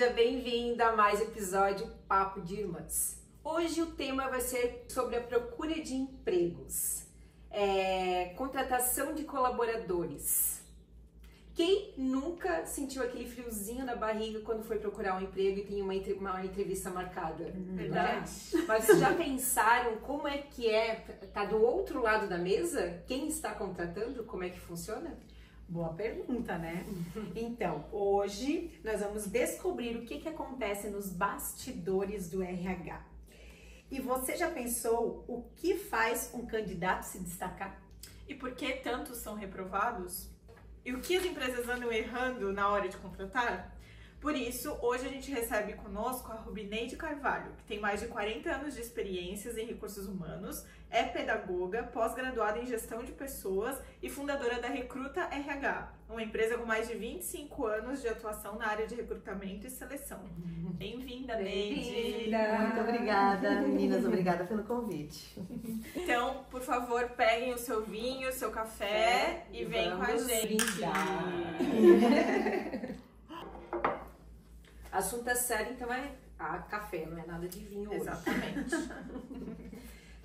seja bem-vinda a mais episódio Papo de Irmãs. Hoje o tema vai ser sobre a procura de empregos, contratação de colaboradores. Quem nunca sentiu aquele friozinho na barriga quando foi procurar um emprego e tem uma entrevista marcada? Verdade. Né? Mas vocês já pensaram como é que tá do outro lado da mesa? Quem está contratando? Como é que funciona? Boa pergunta, né? Então, hoje nós vamos descobrir o que acontece nos bastidores do RH. E você já pensou o que faz um candidato se destacar? E por que tantos são reprovados? E o que as empresas andam errando na hora de contratar? Por isso, hoje a gente recebe conosco a Rubineide Carvalho, que tem mais de 40 anos de experiências em recursos humanos, é pedagoga, pós-graduada em gestão de pessoas e fundadora da Recruta RH, uma empresa com mais de 25 anos de atuação na área de recrutamento e seleção. Bem-vinda, Neide! Muito obrigada, meninas, obrigada pelo convite. Então, por favor, peguem o seu vinho, o seu café e venham com a gente. Assunto é sério, então é café, não é nada de vinho hoje. Exatamente.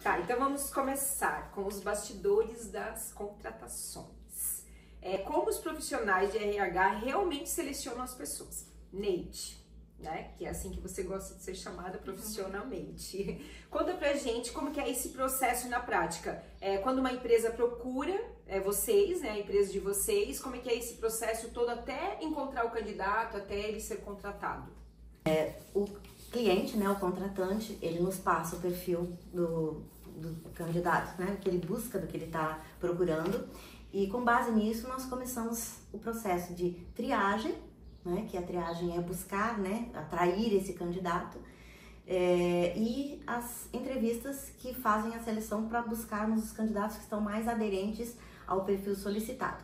Tá, então vamos começar com os bastidores das contratações. Como os profissionais de RH realmente selecionam as pessoas? Neide, né? Que é assim que você gosta de ser chamada profissionalmente. Conta pra gente como que é esse processo na prática. Quando uma empresa procura vocês, né, a empresa de vocês, como é que é esse processo todo até encontrar o candidato, até ele ser contratado? O cliente, né, o contratante, ele nos passa o perfil do candidato, né, do que ele busca, do que ele está procurando, e com base nisso nós começamos o processo de triagem, né, que a triagem é buscar, né, atrair esse candidato, e as entrevistas que fazem a seleção para buscarmos os candidatos que estão mais aderentes ao perfil solicitado.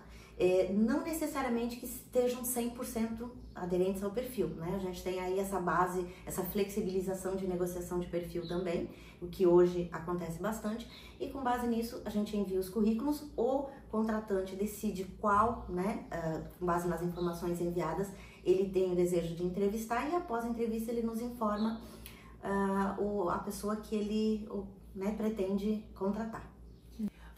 Não necessariamente que estejam 100% aderentes ao perfil, né? A gente tem aí essa base, essa flexibilização de negociação de perfil também, o que hoje acontece bastante, e com base nisso a gente envia os currículos, o contratante decide qual, né, com base nas informações enviadas, ele tem o desejo de entrevistar, e após a entrevista ele nos informa a pessoa que ele, né, pretende contratar.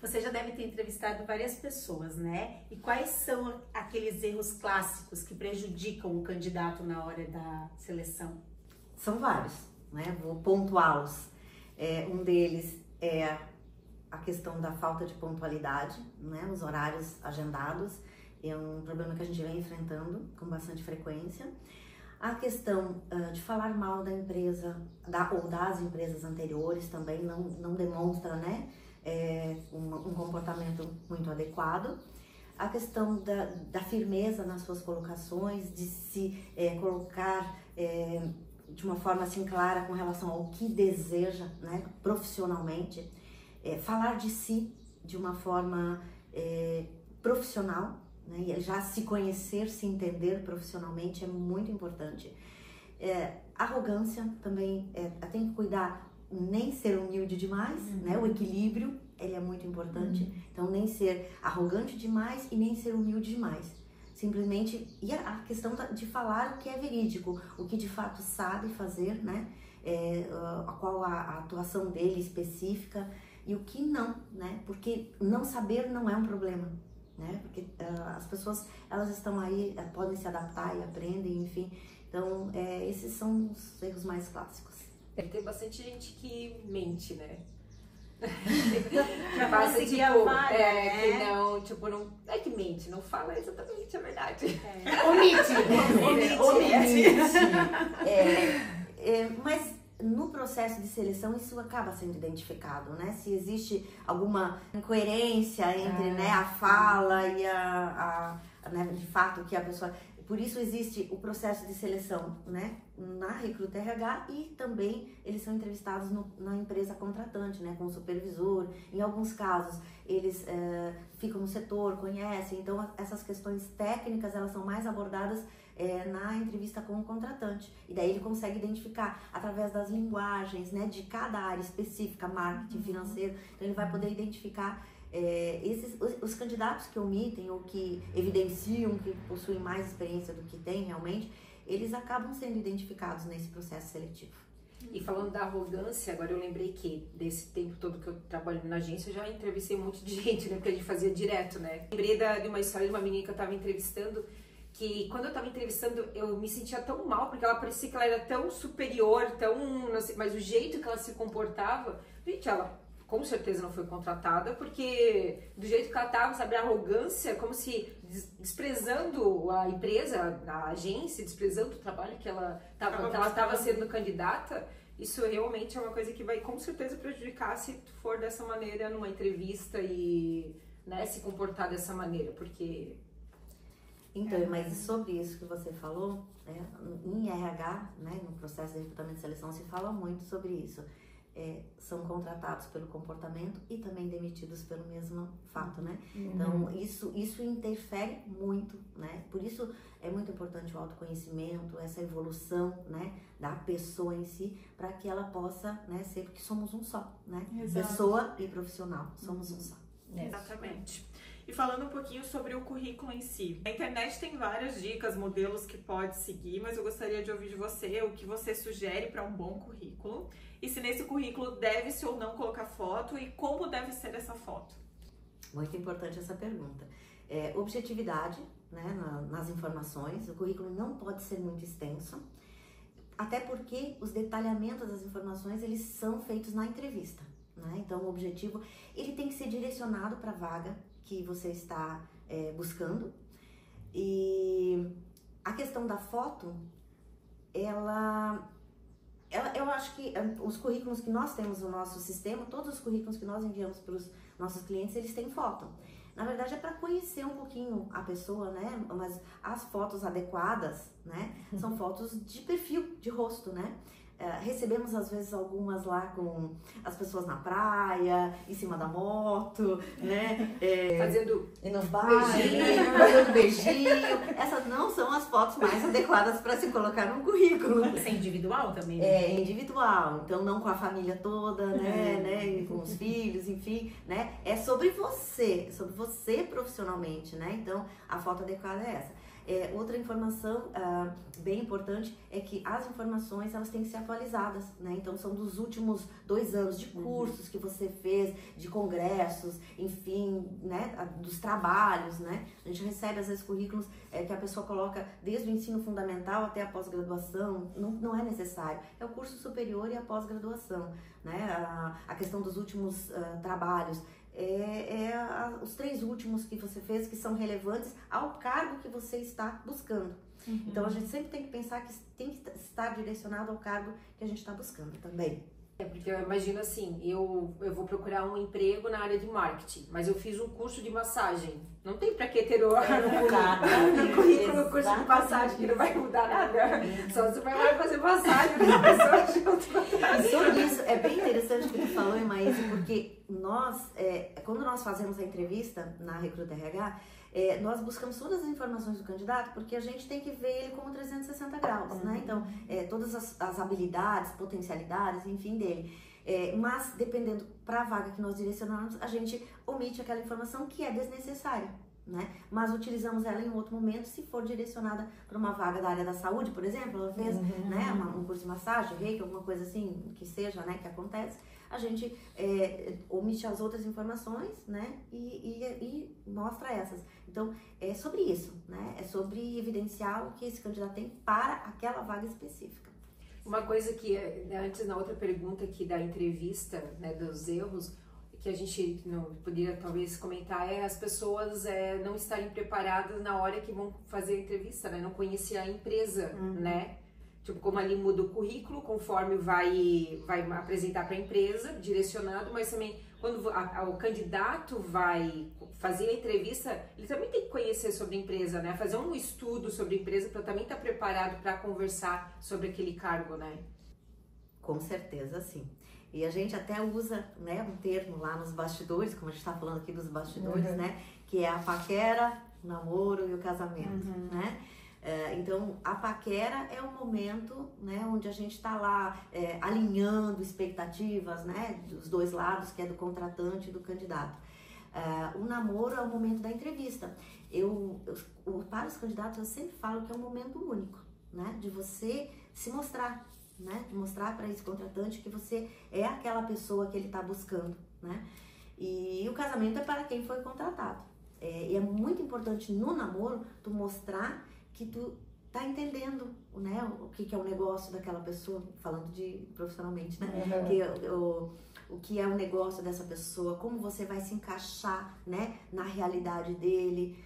Você já deve ter entrevistado várias pessoas, né? E quais são aqueles erros clássicos que prejudicam o candidato na hora da seleção? São vários, né? Vou pontuá-los. Um deles é a questão da falta de pontualidade, né? Os horários agendados é um problema que a gente vem enfrentando com bastante frequência. A questão de falar mal da empresa ou das empresas anteriores também não demonstra, né, um comportamento muito adequado. A questão da firmeza nas suas colocações, de se colocar de uma forma assim clara com relação ao que deseja, né, profissionalmente. Falar de si de uma forma profissional, né, e já se conhecer, se entender profissionalmente é muito importante. Arrogância também, tem que cuidar, nem ser humilde demais, né, o equilíbrio, ele é muito importante, então nem ser arrogante demais e nem ser humilde demais, simplesmente, e a questão de falar o que é verídico, o que de fato sabe fazer, né, qual a atuação dele específica e o que não, né, porque não saber não é um problema, né? Porque as pessoas, elas estão aí, podem se adaptar e aprendem, enfim. Então, esses são os erros mais clássicos. Tem bastante gente que mente, né? Pra Passa, conseguir a vaga, né? que não, tipo, não é que mente, não fala exatamente a verdade. Omite. Mas no processo de seleção isso acaba sendo identificado, né? Se existe alguma incoerência entre, né, a fala e né, de fato que a pessoa... Por isso existe o processo de seleção, né, na Recruta RH, e também eles são entrevistados na empresa contratante, né, com o supervisor. Em alguns casos eles ficam no setor, conhecem, então essas questões técnicas elas são mais abordadas na entrevista com o contratante, e daí ele consegue identificar através das linguagens, né, de cada área específica, marketing, financeiro, então ele vai poder identificar os candidatos que omitem ou que evidenciam que possuem mais experiência do que tem realmente, eles acabam sendo identificados nesse processo seletivo. E falando da arrogância, agora eu lembrei que desse tempo todo que eu trabalho na agência, eu já entrevistei um monte de gente, né? Porque a gente fazia direto, né? Lembrei de uma história de uma menina que eu tava entrevistando, que quando eu tava entrevistando, eu me sentia tão mal, porque ela parecia que ela era tão superior, tão, não sei, mas o jeito que ela se comportava, gente, ela com certeza não foi contratada, porque do jeito que ela tava, sabe, a arrogância, como se desprezando a empresa, a agência, desprezando o trabalho que ela tava sendo candidata. Isso realmente é uma coisa que vai com certeza prejudicar se tu for dessa maneira numa entrevista e, né, se comportar dessa maneira, porque... Então, mas sobre isso que você falou, né, em RH, né, no processo de recrutamento e seleção, se fala muito sobre isso. São contratados pelo comportamento e também demitidos pelo mesmo fato, né? Então, isso interfere muito, né? Por isso é muito importante o autoconhecimento, essa evolução, né, da pessoa em si, para que ela possa, né, ser, porque somos um só, né? Exato. Pessoa e profissional, somos um só. Exatamente. E falando um pouquinho sobre o currículo em si. A internet tem várias dicas, modelos que pode seguir, mas eu gostaria de ouvir de você o que você sugere para um bom currículo. E se nesse currículo deve-se ou não colocar foto e como deve ser essa foto? Muito importante essa pergunta. Objetividade, né, nas informações. O currículo não pode ser muito extenso, até porque os detalhamentos das informações, eles são feitos na entrevista, né? Então, o objetivo, ele tem que ser direcionado para a vaga que você está buscando. E a questão da foto, eu acho que os currículos que nós temos no nosso sistema, todos os currículos que nós enviamos para os nossos clientes, eles têm foto. Na verdade, é para conhecer um pouquinho a pessoa, né? Mas as fotos adequadas, né, são fotos de perfil, de rosto, né? Recebemos às vezes algumas lá com as pessoas na praia, em cima da moto, né? Fazendo no beijinho, fazendo beijinho. Essas não são as fotos mais adequadas para se colocar no currículo. Isso é individual também, né? É individual, então não com a família toda, né? E com os filhos, enfim, né? É sobre você profissionalmente, né? Então a foto adequada é essa. Outra informação bem importante é que as informações, elas têm que ser atualizadas, né? Então são dos últimos 2 anos de cursos que você fez, de congressos, enfim, né? Dos trabalhos, né? A gente recebe às vezes currículos que a pessoa coloca desde o ensino fundamental até a pós-graduação. Não é necessário, é o curso superior e a pós-graduação, né? A questão dos últimos trabalhos, os 3 últimos que você fez, que são relevantes ao cargo que você está buscando. Então a gente sempre tem que pensar que tem que estar direcionado ao cargo que a gente está buscando também. Porque eu imagino assim, eu vou procurar um emprego na área de marketing, mas eu fiz um curso de massagem. Não tem pra que ter no currículo curso de massagem, que não vai mudar nada. Só você vai fazer massagem, né? A pessoa junto. Sobre isso, é bem interessante o que tu falou, Emaíse, porque nós, quando nós fazemos a entrevista na Recruta RH, nós buscamos todas as informações do candidato, porque a gente tem que ver ele como 360 graus, né? Então, todas as habilidades, potencialidades, enfim, dele. Mas, dependendo para a vaga que nós direcionamos, a gente omite aquela informação que é desnecessária, né? Mas utilizamos ela em outro momento, se for direcionada para uma vaga da área da saúde, por exemplo, ela fez né, um curso de massagem, reiki, alguma coisa assim, que seja, né, que acontece, a gente omite as outras informações, né, e mostra essas. Então, é sobre isso, né, é sobre evidenciar o que esse candidato tem para aquela vaga específica. Uma coisa que, antes na outra pergunta aqui da entrevista, né, dos erros, que a gente não poderia talvez comentar as pessoas não estarem preparadas na hora que vão fazer a entrevista, né, não conhecer a empresa, né, tipo, como ali muda o currículo conforme vai apresentar para a empresa, direcionado, mas também quando o candidato vai fazer a entrevista, ele também tem que conhecer sobre a empresa, né? Fazer um estudo sobre a empresa para também estar preparado para conversar sobre aquele cargo, né? Com certeza, sim. E a gente até usa, né, um termo lá nos bastidores, como a gente está falando aqui dos bastidores, né? Que é a paquera, o namoro e o casamento, né? Então, a paquera é o momento, né, onde a gente está lá alinhando expectativas, né, dos dois lados, que é do contratante e do candidato. O namoro é o momento da entrevista. Para os candidatos, eu sempre falo que é um momento único, né? De você se mostrar, né? De mostrar para esse contratante que você é aquela pessoa que ele está buscando, né? E o casamento é para quem foi contratado. E é muito importante no namoro tu mostrar que tu tá entendendo, né, o que é o negócio daquela pessoa, falando de profissionalmente, né? O que é o negócio dessa pessoa, como você vai se encaixar, né, na realidade dele,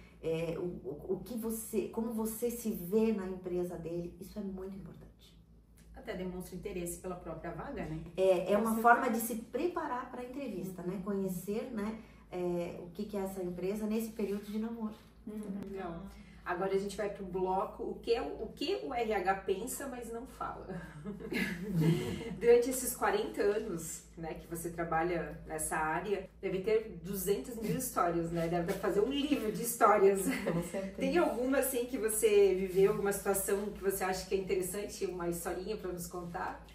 como você se vê na empresa dele, isso é muito importante. Até demonstra interesse pela própria vaga, né? É uma forma de se preparar para a entrevista, né? Conhecer, né, o que é essa empresa nesse período de namoro. Legal. Agora a gente vai pro bloco o que o RH pensa, mas não fala. Durante esses 40 anos, né, que você trabalha nessa área, deve ter 200 mil histórias, né? Deve fazer um livro de histórias. Tem alguma, assim, que você viveu, alguma situação que você acha que é interessante, uma historinha para nos contar?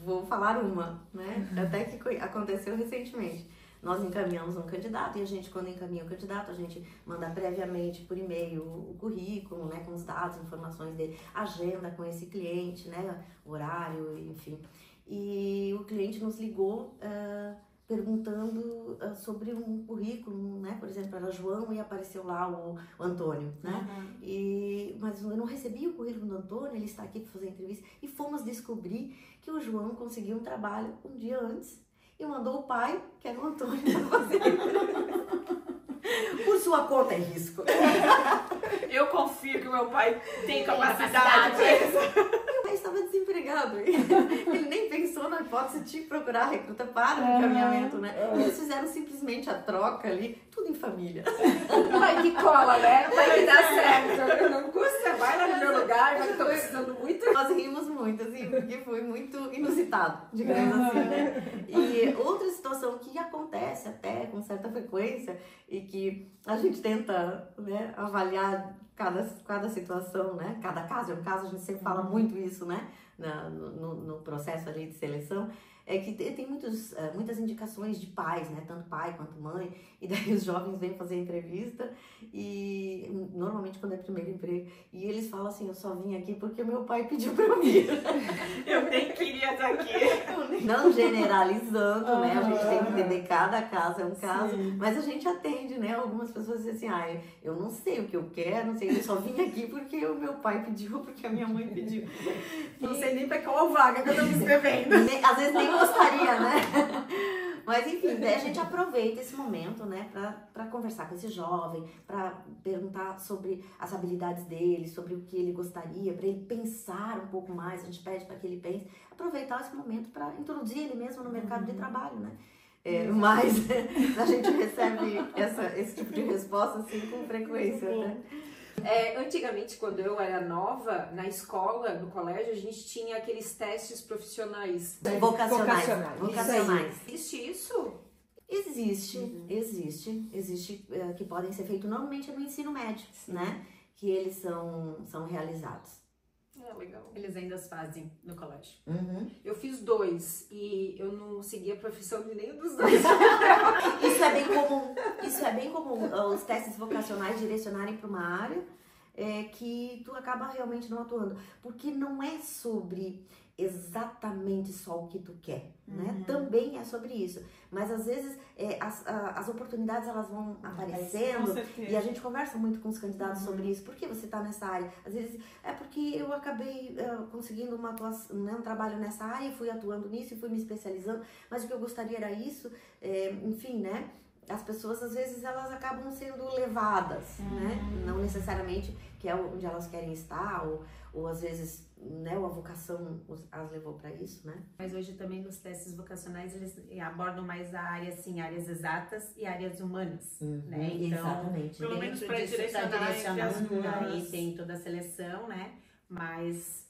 Vou falar uma, né? Até que aconteceu recentemente. Nós encaminhamos um candidato e a gente, quando encaminha o candidato, a gente manda previamente por e-mail o currículo, né, com os dados, informações dele, agenda com esse cliente, né, horário, enfim. E o cliente nos ligou perguntando sobre um currículo, né, por exemplo, era João e apareceu lá o Antônio, né? Mas eu não recebi o currículo do Antônio, ele está aqui para fazer a entrevista, e fomos descobrir que o João conseguiu um trabalho um dia antes e mandou o pai, que era o Antônio, para fazer. Por sua conta e risco. Eu confio que o meu pai tem capacidade. Meu pai estava desempregado. Ele nem pensou na hipótese de procurar recruta para o encaminhamento, né? Eles fizeram simplesmente a troca ali, tudo em família. Pai que cola, né? Pai que dá certo. Não custa, vai lá no meu lugar, já que tô precisando muito. Nós rimos muito, assim, porque foi muito inusitado, digamos assim, né? E outra situação que acontece até com certa frequência e que a gente tenta, né, avaliar cada situação, né? Cada caso é um caso, a gente sempre fala muito isso, né? No processo ali de seleção, é que tem muitas indicações de pais, né? Tanto pai quanto mãe, e daí os jovens vêm fazer entrevista e normalmente quando é primeiro emprego, e eles falam assim, eu só vim aqui porque meu pai pediu pra eu vir. Eu nem queria estar aqui. Não generalizando, né? A gente tem que entender cada caso, é um caso, Sim. mas a gente atende, né? Algumas pessoas dizem assim, eu não sei o que eu quero, não sei, eu só vim aqui porque o meu pai pediu, porque a minha mãe pediu. Não sei nem pra qual vaga que eu tô me inscrevendo. Às vezes nem gostaria, né? Mas enfim, daí a gente aproveita esse momento, né, para conversar com esse jovem, para perguntar sobre as habilidades dele, sobre o que ele gostaria, para ele pensar um pouco mais, a gente pede para que ele pense, aproveitar esse momento para introduzir ele mesmo no mercado de trabalho, né? Mas a gente recebe esse tipo de resposta assim com frequência, né? Antigamente, quando eu era nova, na escola, no colégio, a gente tinha aqueles testes profissionais. Vocacionais. Existe isso? Existe que podem ser feitos normalmente no ensino médio, né? Que eles são realizados. Legal. Eles ainda fazem no colégio. Eu fiz 2 e eu não segui a profissão de nenhum dos dois. Isso é bem comum. Os testes vocacionais direcionarem para uma área que tu acaba realmente não atuando. Porque não é sobre exatamente só o que tu quer, né? Também é sobre isso. Mas às vezes as oportunidades elas vão aparecendo e a gente conversa muito com os candidatos sobre isso. Por que você está nessa área? Às vezes é porque eu acabei conseguindo uma atuação, né, um trabalho nessa área e fui atuando nisso e fui me especializando, mas o que eu gostaria era isso, enfim, né? As pessoas às vezes elas acabam sendo levadas, né? Não necessariamente que é onde elas querem estar ou às vezes, né, a vocação as levou para isso, né? Mas hoje também nos testes vocacionais eles abordam mais a área, assim, áreas exatas e áreas humanas, né? Então, exatamente. Pelo menos dentro para disso tá direcionar entre as direcionando, aí duas. tem toda a seleção, né? Mas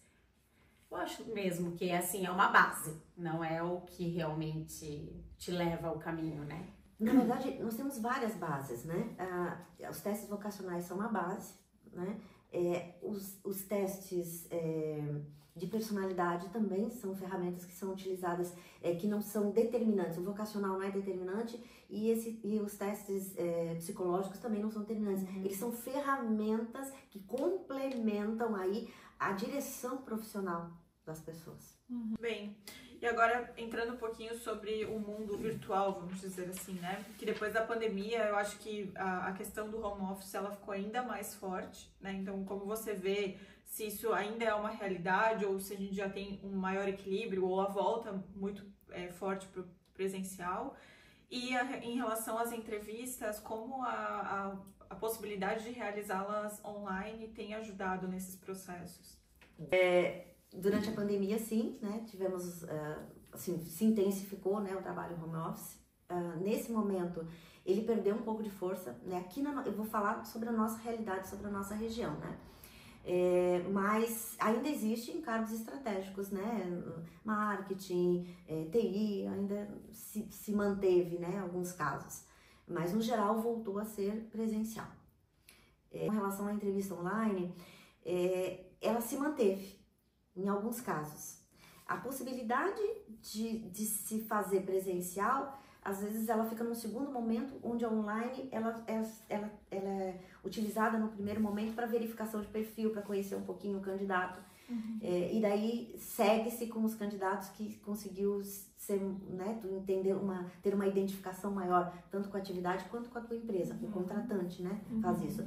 eu acho mesmo que assim, é uma base, não é o que realmente te leva ao caminho, né? Na verdade, nós temos várias bases, né? Os testes vocacionais são uma base, né? Os testes de personalidade também são ferramentas que são utilizadas, que não são determinantes. O vocacional não é determinante e os testes psicológicos também não são determinantes. Eles são ferramentas que complementam aí a direção profissional das pessoas. Bem, e agora entrando um pouquinho sobre o mundo virtual, vamos dizer assim, né? Que depois da pandemia, eu acho que a questão do home office, ela ficou ainda mais forte, né? Então, como você vê, se isso ainda é uma realidade ou se a gente já tem um maior equilíbrio ou a volta muito forte para o presencial. E em relação às entrevistas, como a possibilidade de realizá-las online tem ajudado nesses processos? Durante a pandemia, sim, né, tivemos, assim, se intensificou, né, o trabalho home office. Nesse momento, ele perdeu um pouco de força, né, aqui eu vou falar sobre a nossa realidade, sobre a nossa região, né, mas ainda existem cargos estratégicos, né, marketing, TI, ainda se manteve, né, alguns casos, mas no geral voltou a ser presencial. Com relação à entrevista online, ela se manteve. Em alguns casos, a possibilidade de se fazer presencial, às vezes ela fica num segundo momento, onde a online ela é utilizada no primeiro momento para verificação de perfil, para conhecer um pouquinho o candidato. E daí segue-se com os candidatos que conseguiu ser, né, ter uma identificação maior, tanto com a atividade quanto com a tua empresa, o contratante, né, faz isso.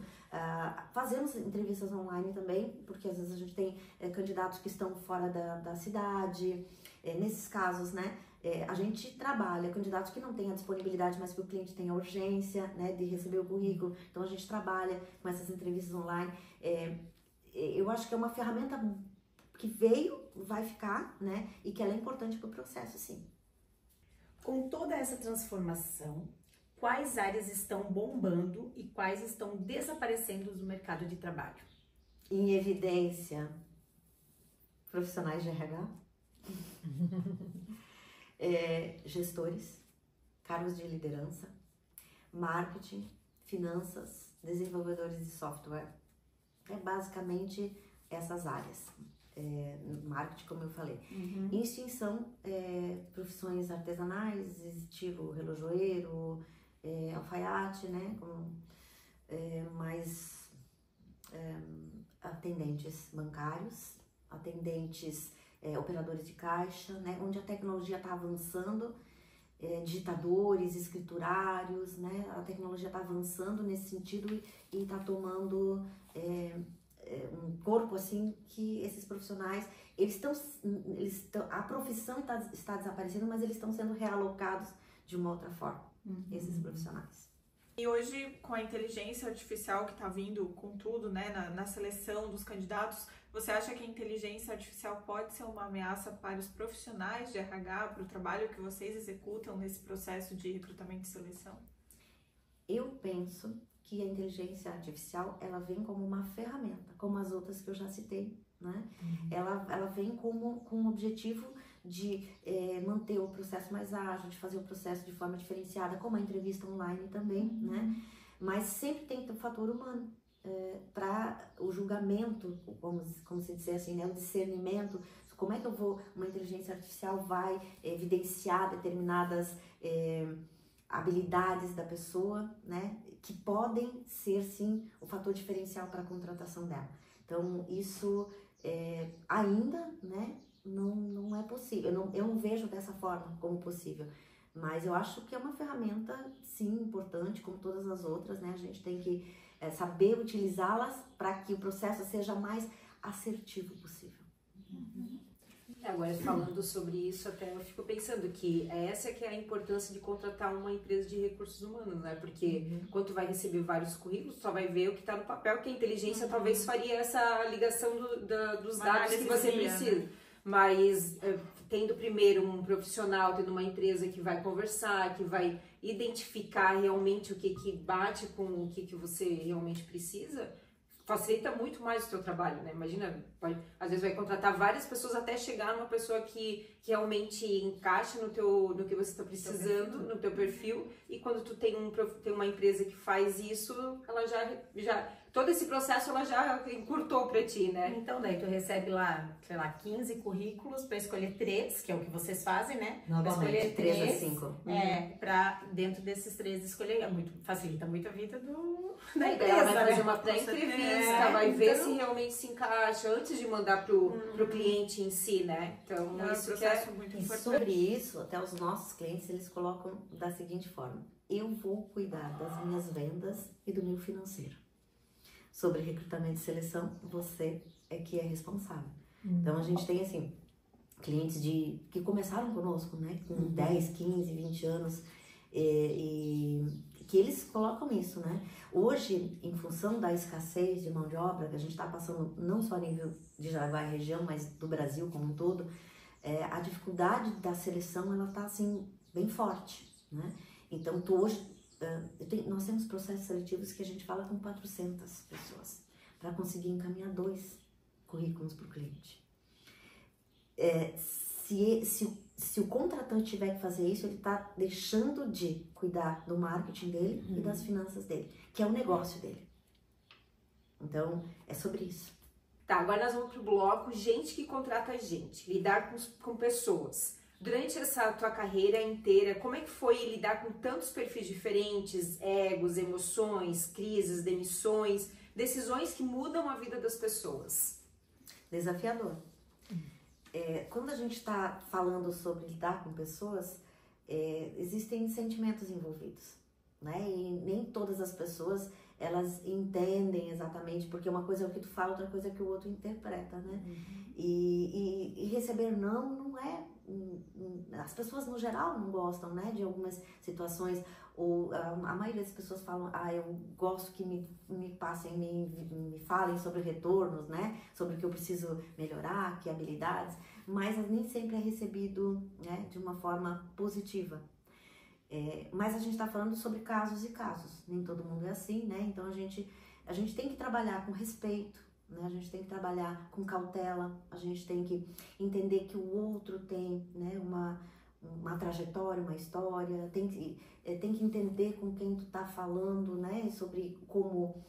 Fazemos entrevistas online também, porque às vezes a gente tem candidatos que estão fora da cidade. Nesses casos, né, a gente trabalha candidatos que não têm a disponibilidade, mas que o cliente tem a urgência, né, de receber o currículo. Então a gente trabalha com essas entrevistas online. Eu acho que é uma ferramenta que veio, vai ficar, né, e que ela é importante para o processo, sim. Com toda essa transformação, quais áreas estão bombando e quais estão desaparecendo do mercado de trabalho? Em evidência, profissionais de RH, gestores, cargos de liderança, marketing, finanças, desenvolvedores de software. Basicamente essas áreas. Marketing, como eu falei. Em extinção, profissões artesanais, estilo relojoeiro, alfaiate, né? Mais atendentes bancários, atendentes operadores de caixa, né? Onde a tecnologia está avançando, digitadores, escriturários, né? A tecnologia está avançando nesse sentido e está tomando um corpo assim que esses profissionais a profissão está desaparecendo, mas eles estão sendo realocados de uma outra forma, esses profissionais. E hoje, com a inteligência artificial que está vindo com tudo, né, na seleção dos candidatos, você acha que a inteligência artificial pode ser uma ameaça para os profissionais de RH, para o trabalho que vocês executam nesse processo de recrutamento e seleção? Eu penso que a inteligência artificial, ela vem como uma ferramenta, como as outras que eu já citei, né? Ela vem com o objetivo de manter o processo mais ágil, de fazer o processo de forma diferenciada, como a entrevista online também, né? Mas sempre tem o fator humano para o julgamento, como se disser assim, né? O discernimento. Como é que uma inteligência artificial vai evidenciar determinadas habilidades da pessoa, né? Que podem ser, sim, o fator diferencial para a contratação dela. Então, isso ainda, né, não é possível. Eu não vejo dessa forma como possível. Mas eu acho que é uma ferramenta, sim, importante, como todas as outras, né? A gente tem que saber utilizá-las para que o processo seja mais assertivo possível. Agora, falando sobre isso, até eu fico pensando que essa que é a importância de contratar uma empresa de recursos humanos, né? Porque quando tu vai receber vários currículos, tu só vai ver o que está no papel, que a inteligência talvez faria essa ligação dos dados que você precisa. Mas tendo primeiro um profissional, tendo uma empresa que vai conversar, que vai identificar realmente o que bate com o que você realmente precisa, facilita muito mais o teu trabalho, né? Imagina, às vezes vai contratar várias pessoas até chegar numa pessoa que realmente encaixa no que você está precisando, no teu perfil, e quando tu tem uma empresa que faz isso, ela já todo esse processo ela já encurtou para ti, né? Então, daí tu recebe lá, sei lá, 15 currículos para escolher 3, que é o que vocês fazem, né? Normalmente, escolher 3 a 5. Pra dentro desses 3 escolher, facilita muito a vida da Daí empresa, ela vai né? fazer uma pré-entrevista, vai ver então- se realmente se encaixa antes de mandar pro cliente em si, né? Então, É um isso que é... processo muito E importante. sobre isso, até os nossos clientes, eles colocam da seguinte forma: eu vou cuidar das minhas vendas e do meu financeiro. Sobre recrutamento e seleção, você é que é responsável. Então, a gente tem, assim, clientes que começaram conosco, né? Com 10, 15, 20 anos, e que eles colocam isso, né? Hoje, em função da escassez de mão de obra, que a gente está passando não só a nível de Jaraguá e região, mas do Brasil como um todo, a dificuldade da seleção, ela tá, assim, bem forte, né? Então, hoje, nós temos processos seletivos que a gente fala com 400 pessoas, para conseguir encaminhar 2 currículos para o cliente. Se o contratante tiver que fazer isso, ele está deixando de cuidar do marketing dele e das finanças dele, que é o negócio dele. Então, é sobre isso. Tá, agora nós vamos pro bloco gente que contrata gente, lidar com pessoas. Durante essa tua carreira inteira, como é que foi lidar com tantos perfis diferentes, egos, emoções, crises, demissões, decisões que mudam a vida das pessoas? Desafiador. Quando a gente está falando sobre lidar com pessoas, existem sentimentos envolvidos, né? E nem todas as pessoas, elas entendem exatamente, porque uma coisa é o que tu fala, outra coisa é o que o outro interpreta, né? E receber não é... As pessoas, no geral, não gostam, né? De algumas situações, ou a maioria das pessoas falam, eu gosto que me passem, me falem sobre retornos, né? Sobre o que eu preciso melhorar, que habilidades, mas nem sempre é recebido, né, de uma forma positiva. Mas a gente está falando sobre casos e casos, nem todo mundo é assim, né? Então a gente tem que trabalhar com respeito, né? A gente tem que trabalhar com cautela, a gente tem que entender que o outro tem, né, uma trajetória, uma história, tem que entender com quem tu tá falando, né, sobre como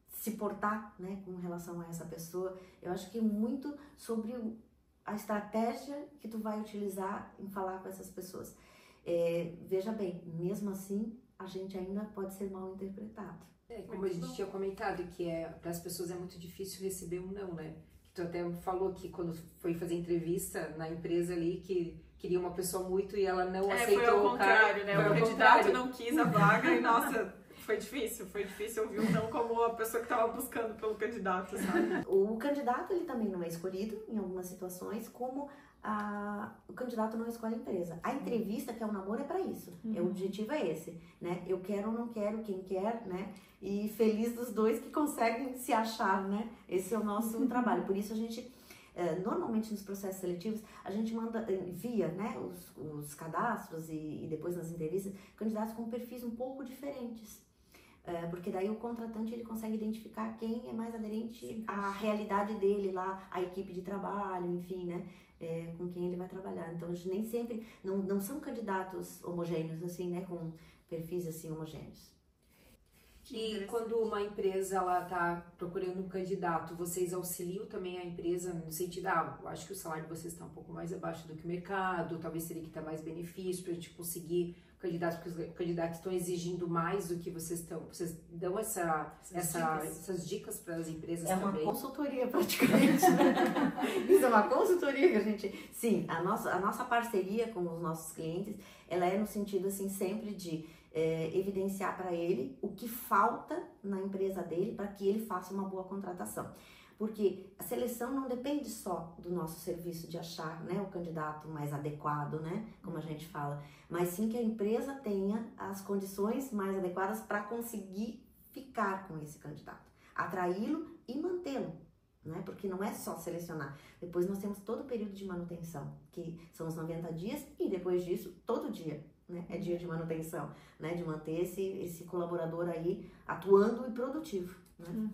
se portar, né, com relação a essa pessoa. Eu acho que muito sobre a estratégia que tu vai utilizar em falar com essas pessoas. Veja bem, mesmo assim, a gente ainda pode ser mal interpretado. Como a gente tinha comentado, que para as pessoas é muito difícil receber um não, né? Que tu até falou que quando foi fazer entrevista na empresa ali, que queria uma pessoa muito e ela não aceitou. Foi ao contrário, né? O candidato não quis a vaga e, nossa, foi difícil ouvir um não como a pessoa que estava buscando pelo candidato, sabe? O candidato, ele também não é escolhido em algumas situações, como o candidato não escolhe a empresa. A entrevista, que é o namoro, é para isso. O objetivo é esse, né? Eu quero ou não quero, quem quer, né? E feliz dos dois que conseguem se achar, né? Esse é o nosso trabalho. Por isso a gente, normalmente nos processos seletivos, a gente envia, né, os cadastros e depois nas entrevistas, candidatos com perfis um pouco diferentes. Porque daí o contratante, ele consegue identificar quem é mais aderente à realidade dele lá, à equipe de trabalho, enfim, né? Com quem ele vai trabalhar. Então, a gente nem sempre, não são candidatos homogêneos, assim, né? Com perfis, assim, homogêneos. E quando uma empresa, ela tá procurando um candidato, vocês auxiliam também a empresa no sentido, eu acho que o salário de vocês está um pouco mais abaixo do que o mercado, talvez teria que ter mais benefício para a gente conseguir candidatos, porque os candidatos estão exigindo mais do que vocês estão. Vocês dão essas dicas para as empresas também? É uma consultoria, praticamente. Isso é uma consultoria que a gente... Sim, a nossa parceria com os nossos clientes, ela é no sentido, assim, sempre de evidenciar para ele o que falta na empresa dele para que ele faça uma boa contratação. Porque a seleção não depende só do nosso serviço de achar, né, o candidato mais adequado, né, como a gente fala, mas sim que a empresa tenha as condições mais adequadas para conseguir ficar com esse candidato, atraí-lo e mantê-lo, né, porque não é só selecionar. Depois nós temos todo o período de manutenção, que são os 90 dias, e depois disso, todo dia, né, é dia de manutenção, né, de manter esse colaborador aí atuando e produtivo, né.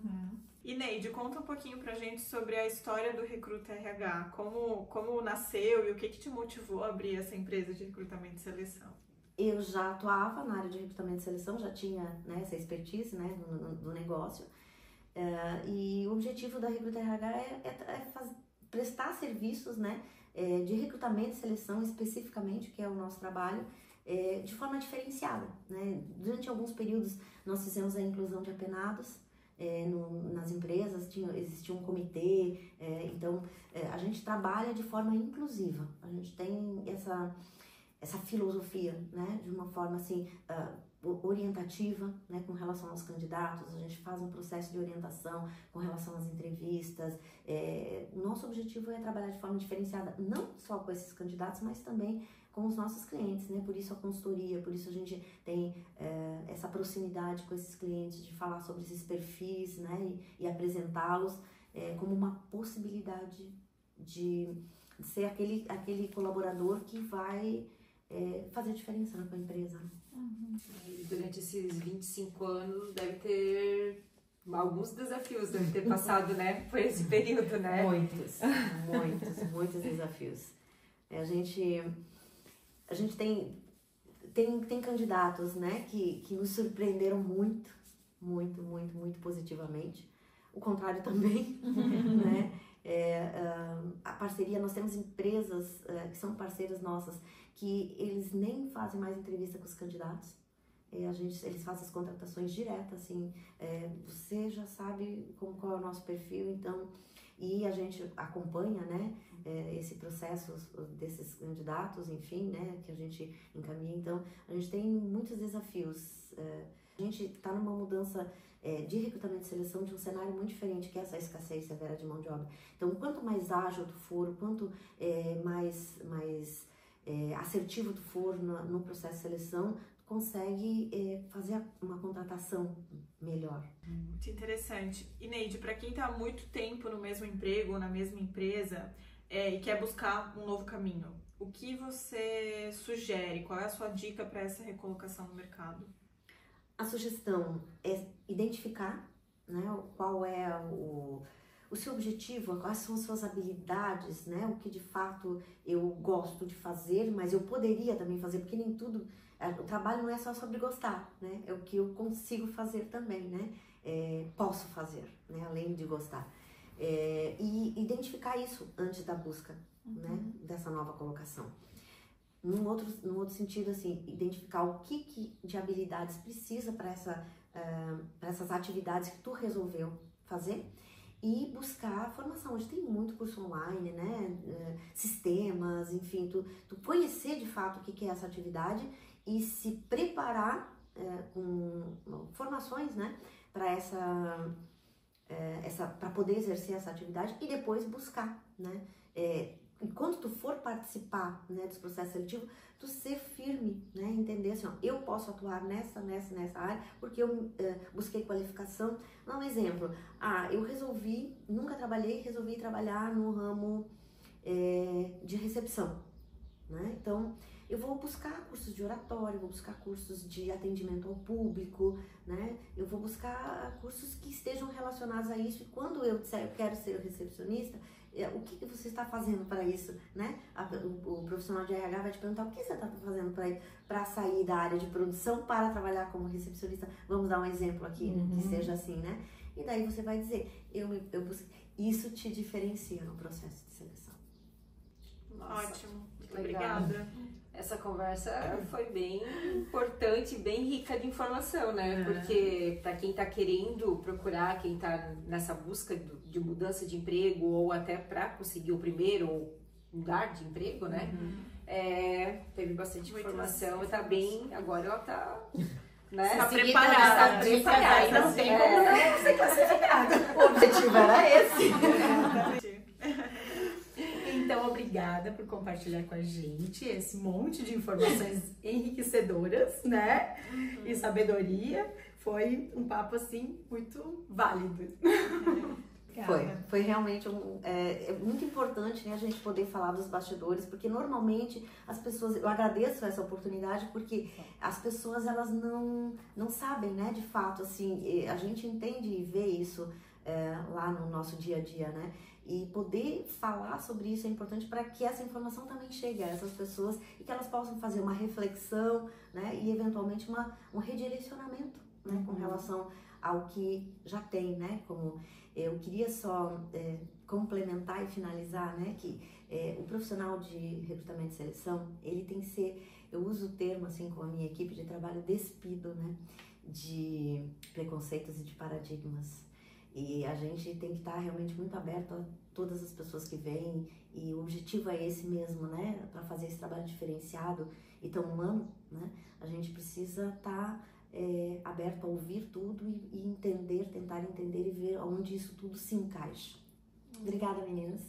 E Neide, conta um pouquinho pra gente sobre a história do Recruta RH. Como nasceu e o que te motivou a abrir essa empresa de recrutamento e seleção? Eu já atuava na área de recrutamento e seleção, já tinha, né, essa expertise, né, no negócio. E o objetivo da Recruta RH é prestar serviços, né, de recrutamento e seleção especificamente, que é o nosso trabalho, de forma diferenciada, né? Durante alguns períodos nós fizemos a inclusão de apenados nas empresas, existia um comitê, então a gente trabalha de forma inclusiva, a gente tem essa filosofia, né, de uma forma assim orientativa, né, com relação aos candidatos. A gente faz um processo de orientação com relação às entrevistas. O nosso objetivo é trabalhar de forma diferenciada, não só com esses candidatos, mas também com os nossos clientes, né? Por isso a consultoria, por isso a gente tem essa proximidade com esses clientes, de falar sobre esses perfis, né, e apresentá-los como uma possibilidade de ser aquele colaborador que vai fazer diferença na tua empresa. E durante esses 25 anos deve ter alguns desafios, deve ter passado, né, por esse período, né? Muitos desafios. A gente tem candidatos, né, que nos surpreenderam muito positivamente. O contrário também, né? A parceria, nós temos empresas que são parceiras nossas, que eles nem fazem mais entrevista com os candidatos. Eles fazem as contratações diretas, assim, você já sabe qual é o nosso perfil, então, e a gente acompanha, né, esse processo desses candidatos, enfim, né, que a gente encaminha. Então, a gente tem muitos desafios. A gente está numa mudança de recrutamento e seleção de um cenário muito diferente, que é essa escassez severa de mão de obra. Então, quanto mais ágil tu for, quanto mais assertivo tu for no processo de seleção, tu consegue fazer uma contratação melhor. Muito interessante. E Neide, para quem está há muito tempo no mesmo emprego ou na mesma empresa e quer buscar um novo caminho, o que você sugere? Qual é a sua dica para essa recolocação no mercado? A sugestão é identificar, né, qual é o seu objetivo, quais são as suas habilidades, né, o que de fato eu gosto de fazer, mas eu poderia também fazer, porque nem tudo, o trabalho não é só sobre gostar, né, é o que eu consigo fazer também, né, posso fazer, né, além de gostar. E identificar isso antes da busca, né, dessa nova colocação. Num outro sentido, assim, identificar o que de habilidades precisa para essas atividades que tu resolveu fazer e buscar formação. Hoje tem muito curso online, né, sistemas, enfim, tu conhecer de fato o que é essa atividade e se preparar com formações, né, para para poder exercer essa atividade e depois buscar, né. E quando tu for participar, né, dos processos seletivos, tu ser firme, né, entender assim, ó, eu posso atuar nessa área porque eu busquei qualificação. Dá um exemplo, eu nunca trabalhei, resolvi trabalhar no ramo de recepção, né, então eu vou buscar cursos de oratório, vou buscar cursos de atendimento ao público, né, eu vou buscar cursos que estejam relacionados a isso. E quando eu disser eu quero ser recepcionista, o que você está fazendo para isso, né? O profissional de RH vai te perguntar o que você está fazendo para sair da área de produção para trabalhar como recepcionista. Vamos dar um exemplo aqui, que seja assim, né? E daí você vai dizer, isso te diferencia no processo de seleção. Nossa, ótimo, muito legal. Obrigada. Essa conversa foi bem importante, bem rica de informação, né? Porque para quem está querendo procurar, quem está nessa busca de mudança de emprego ou até para conseguir o primeiro lugar de emprego, né? Teve bastante informação e tá bem, agora ela tá, né? Tá preparada. Não tem como não ser classificada. O objetivo era esse. Então, obrigada por compartilhar com a gente esse monte de informações enriquecedoras, né? E sabedoria. Foi um papo, assim, muito válido. Foi realmente muito importante, né, a gente poder falar dos bastidores, porque normalmente as pessoas, eu agradeço essa oportunidade, porque as pessoas, elas não sabem, né, de fato, assim, a gente entende e vê isso lá no nosso dia a dia, né? E poder falar sobre isso é importante para que essa informação também chegue a essas pessoas e que elas possam fazer uma reflexão, né? E eventualmente um redirecionamento, né? Com relação ao que já tem, né? Como eu queria só complementar e finalizar, né? Que o profissional de recrutamento e seleção, ele tem que ser, eu uso o termo assim com a minha equipe de trabalho, despido, né? De preconceitos e de paradigmas. E a gente tem que estar realmente muito aberto a todas as pessoas que vêm, e o objetivo é esse mesmo, né? Para fazer esse trabalho diferenciado e tão humano, né? A gente precisa estar aberto a ouvir tudo e entender, tentar entender e ver onde isso tudo se encaixa. Obrigada, meninas.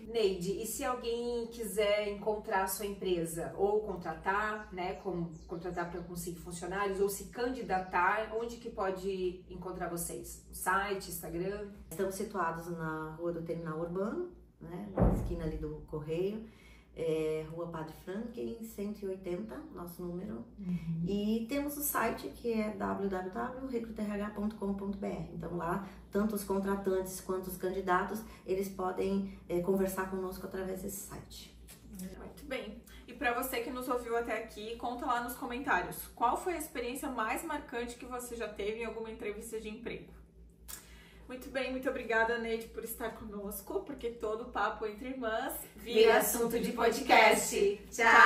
Neide, e se alguém quiser encontrar a sua empresa ou contratar, né, como contratar para conseguir funcionários ou se candidatar, onde que pode encontrar vocês? No site, Instagram? Estamos situados na Rua do Terminal Urbano, né, na esquina ali do Correio, Rua Padre Franklin, 180, nosso número. E temos o site que é www.recruterrh.com.br. Então lá, tanto os contratantes quanto os candidatos, eles podem conversar conosco através desse site. Muito bem. E para você que nos ouviu até aqui, conta lá nos comentários qual foi a experiência mais marcante que você já teve em alguma entrevista de emprego. Muito bem, muito obrigada, Neide, por estar conosco, porque todo papo entre irmãs vira assunto de podcast. Tchau!